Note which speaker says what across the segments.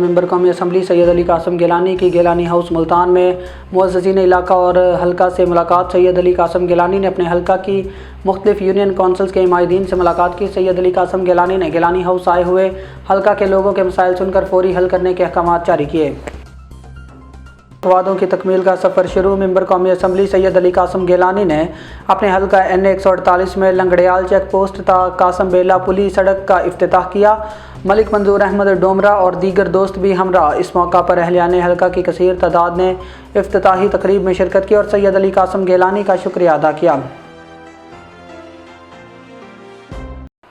Speaker 1: ممبر قومی اسمبلی سید علی قاسم گیلانی کی گیلانی ہاؤس ملتان میں معززین علاقہ اور حلقہ سے ملاقات۔ سید علی قاسم گیلانی نے اپنے حلقہ کی مختلف یونین کونسلز کے عمائدین سے ملاقات کی۔ سید علی قاسم گیلانی نے گیلانی ہاؤس آئے ہوئے حلقہ کے لوگوں کے مسائل سن کر فوری حل کرنے کے احکامات جاری کیے۔ وعدوں کی تکمیل کا سفر شروع۔ ممبر قومی اسمبلی سید علی قاسم گیلانی نے اپنے حلقہ NA 148 میں لنگڑیال چیک پوسٹ تا قاسم بیلا پلی سڑک کا افتتاح کیا۔ ملک منظور احمد ڈومرہ اور دیگر دوست بھی ہمراہ۔ اس موقع پر اہلیان حلقہ کی کثیر تعداد نے افتتاحی تقریب میں شرکت کی اور سید علی قاسم گیلانی کا شکریہ ادا کیا۔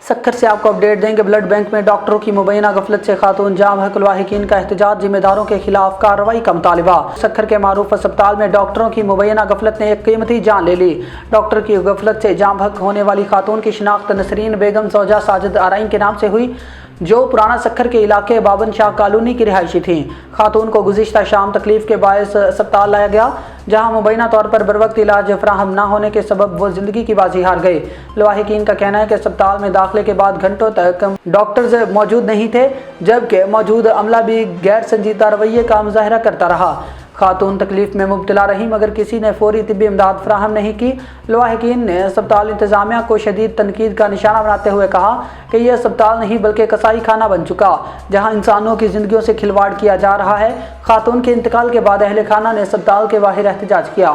Speaker 1: سکھر سے آپ کو اپڈیٹ دیں کہ بلڈ بینک میں ڈاکٹروں کی مبینہ غفلت سے خاتون جام حق الواحقین کا احتجاج، ذمہ داروں کے خلاف کارروائی کا مطالبہ۔ سکھر کے معروف اسپتال میں ڈاکٹروں کی مبینہ غفلت نے ایک قیمتی جان لے لی۔ ڈاکٹر کی غفلت سے جام حق ہونے والی خاتون کی شناخت نسرین بیگم زوجہ ساجد آرائیں کے نام سے ہوئی، جو پرانا سکھر کے علاقے بابن شاہ کالونی کی رہائشی تھیں۔ خاتون کو گزشتہ شام تکلیف کے باعث اسپتال لایا گیا، جہاں مبینہ طور پر بروقت علاج فراہم نہ ہونے کے سبب وہ زندگی کی بازی ہار گئے۔ لواحقین کا کہنا ہے کہ اسپتال میں داخلے کے بعد گھنٹوں تک ڈاکٹرز موجود نہیں تھے، جبکہ موجود عملہ بھی غیر سنجیدہ رویے کا مظاہرہ کرتا رہا۔ خاتون تکلیف میں مبتلا رہی مگر کسی نے فوری طبی امداد فراہم نہیں کی۔ لواحقین نے اسپتال انتظامیہ کو شدید تنقید کا نشانہ بناتے ہوئے کہا کہ یہ اسپتال نہیں بلکہ کسائی خانہ بن چکا، جہاں انسانوں کی زندگیوں سے کھلواڑ کیا جا رہا ہے۔ خاتون کے انتقال کے بعد اہل خانہ نے اسپتال کے باہر احتجاج کیا۔